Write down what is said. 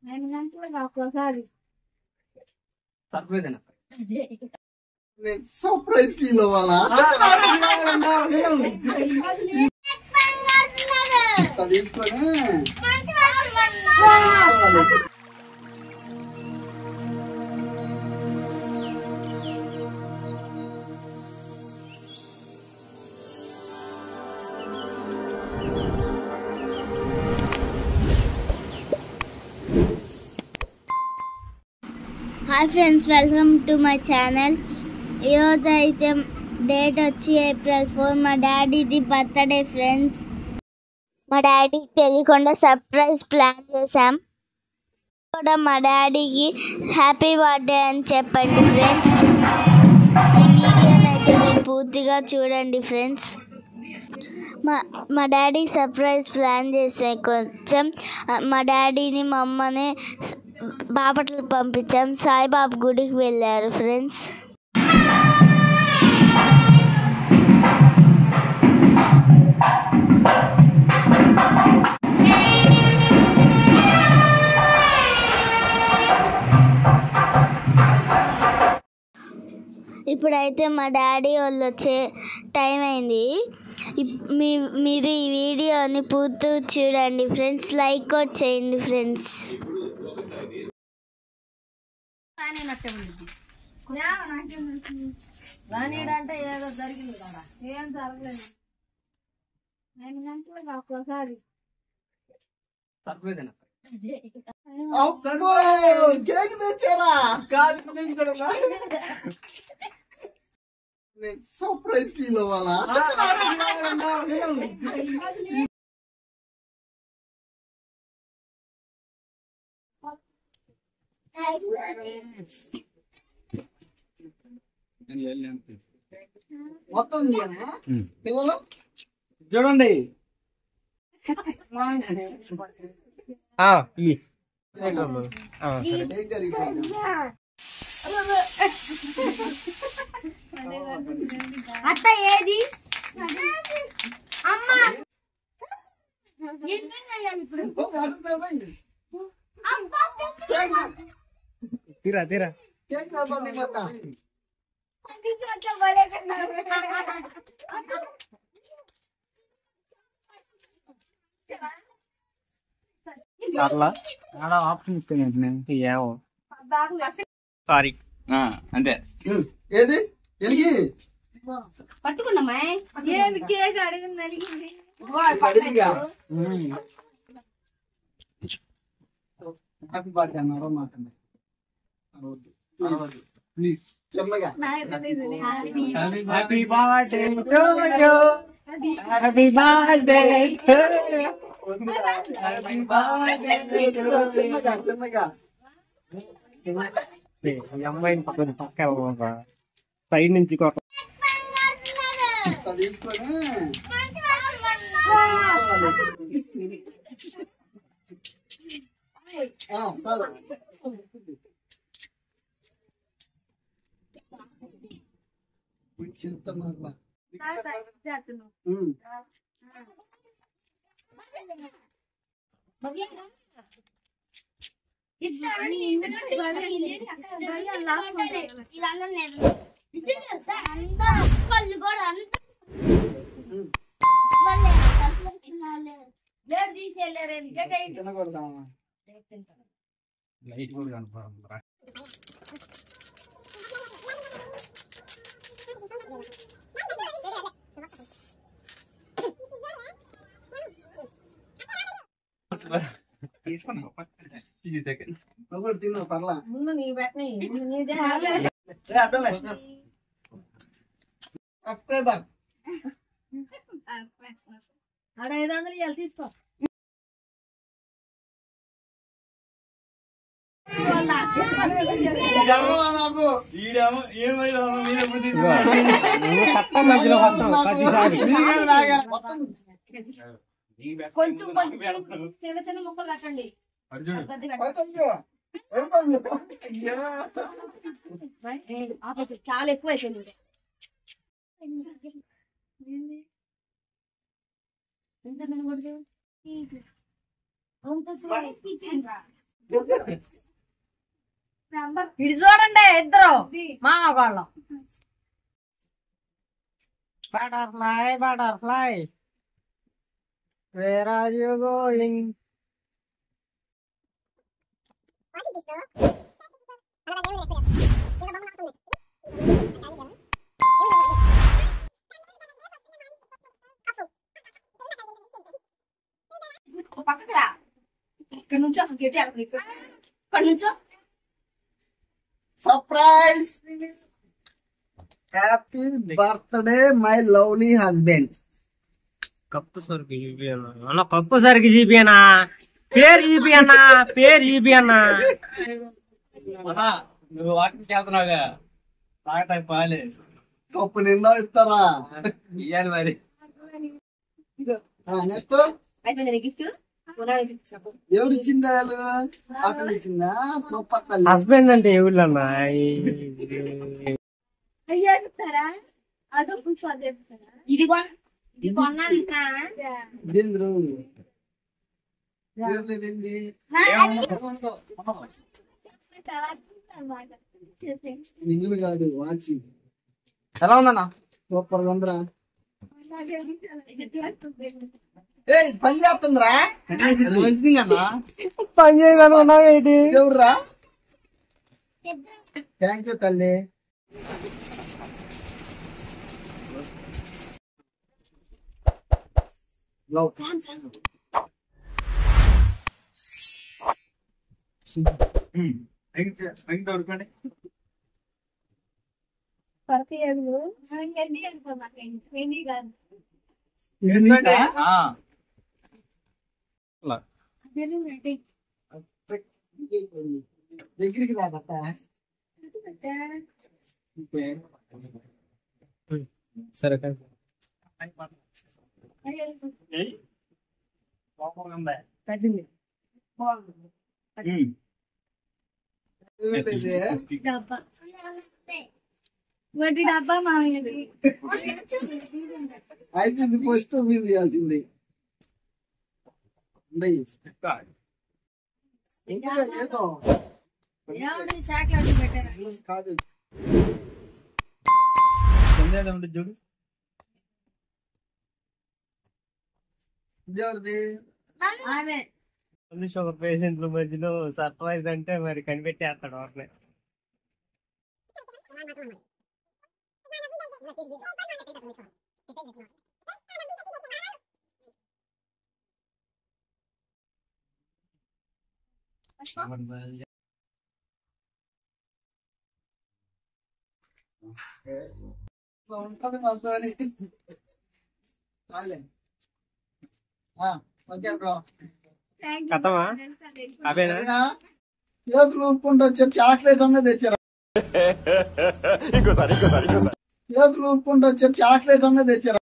నేను గంటలకు ఒక్కోసారి సర్ప్రైజ్ ఫీల్ అవ్వాలా తీసుకొని hi friends, welcome to my channel. ఈరోజు అయితే డేట్ వచ్చి April 4. మా డాడీది బర్త్డే ఫ్రెండ్స్. మా డాడీకి తెలియకుండా సర్ప్రైజ్ ప్లాన్ చేసాం. కూడా మా డాడీకి హ్యాపీ బర్త్డే అని చెప్పండి ఫ్రెండ్స్. ఈ వీడియోని అయితే మీరు పూర్తిగా చూడండి ఫ్రెండ్స్. మా డాడీ సర్ప్రైజ్ ప్లాన్ చేసే కొంచెం మా డాడీని మా అమ్మని బాపట్లకు పంపించాం. సాయిబాబా గుడికి వెళ్ళారు ఫ్రెండ్స్. ఇప్పుడైతే మా డాడీ వాళ్ళు వచ్చే టైం అయింది. మీరు ఈ వీడియోని పూర్తిగా చూడండి ఫ్రెండ్స్. లైక్ కూడా చేయండి ఫ్రెండ్స్. రానీడంటే ఏదో జరిగింది కదా, ఏం జరగలేదు. నేను గంటలకు ఒక్కోసారి కేక్ తెచ్చారా సర్ప్రైజ్ ఫీల్ అవ్వాలా మొత్తం పిల్లలు చూడండి. అత్త ఏది అమ్మా తీరా తీరా అట్లా ఆప్షన్ ఇస్తాను. సారీ అంతే. ఏది ఎలిగి పట్టుకున్నామా ఏది కేక్ అడిగింది అడిగింది హ్యాపీ బర్త్డే అన్నారు మాకండి ప్లీజ్ చెమ్మగా happy birthday to you, happy birthday to you, happy birthday to you. చెమ్మగా చెమ్మగా ఈ అమ్మాయిని పక్కన సైడ్ నుంచి కొట్ట తీసుకొని చింత మార్మ వాళ్ళు కూడా అంత తినకూడదామా లైట్ కూడా కనపడుతుందిరా. ఒకటి తిన్నా పర్లా ముందు నీ పెట్టని నీదే సబ్స్క్రైబర్ ఆడ 500 ఇవ్వాలి తీసుకో. నాకు కొంచెం కొంచెం చిన్న చిన్న ముక్కలు కట్టండి. చాలా ఎక్కువ అయిపోయింది. ఇటు చూడండి ఇద్దరు మామగాళ్ళం. Butterfly, butterfly. Where are you going? పక్కకు రా. ఇక్కడ నుంచో అసలు గట్టి ఇక్కడ నుంచో. Surprise. Happy birthday my lovely husband. Cup సరికి చూపియనా అన్న, కప్పు సరికి చూపియనా, పేరు చూపియన్నా, పేరు చూపియన్నా. నువ్వు వాకింగ్కి వెళ్తున్నావుగా, తాగతా పాలే కప్పు నిండా ఇస్తారా? ఇయ్యాలి మరి. నెక్స్ట్ అయిపోయింది గిఫ్ట్. ఎవరు ఇచ్చిందా? అతను ఇచ్చిందా? సూపర్ తల్లి. హస్బెండ్ అంటే ఎవరన్నా? అయ్యా చెప్తారా? అదో పుష్ప అదే చెప్తారా? ఇది కొన్నాను ఇంకా. ఇదేంద్రు? ఇదేంది? నిన్ను కాదు వాచి. ఎలా ఉందన్నా? సూపర్ ఉందిరా. ఏ పని చేస్తుందిరా? మంచిది అన్నా. పని చేయగలన్నావు ఏంటి? ఎవరురా? థ్యాంక్ యూ తల్లి. లవ్. దొరకండి. ఇది నీకా? దగ్గరికి రాదప్ప. సరే వడ్డీ డబ్బా మామయ్యది. అయిపోయింది. ఫస్ట్ మీరు చేయాల్సింది ఏదో ఏమండి చాక్లెట్ పెట్టారా? కాదు. చూడు ఇదేవరిది? ఆమె ఒక పేషెంట్ల మధ్యలో సర్ప్రైజ్ అంటే మరి కనిపెట్టేస్తాడు వాటిని. ఉంటది మాతోని. Okay bro. కథమా అవేనా? చేతులు ఊపుకుంటూ వచ్చారు. చాక్లెట్ అన్నది తెచ్చారు. చేతులు ఊపుకుంటూ వచ్చారు. చాక్లెట్ అన్నది తెచ్చారు.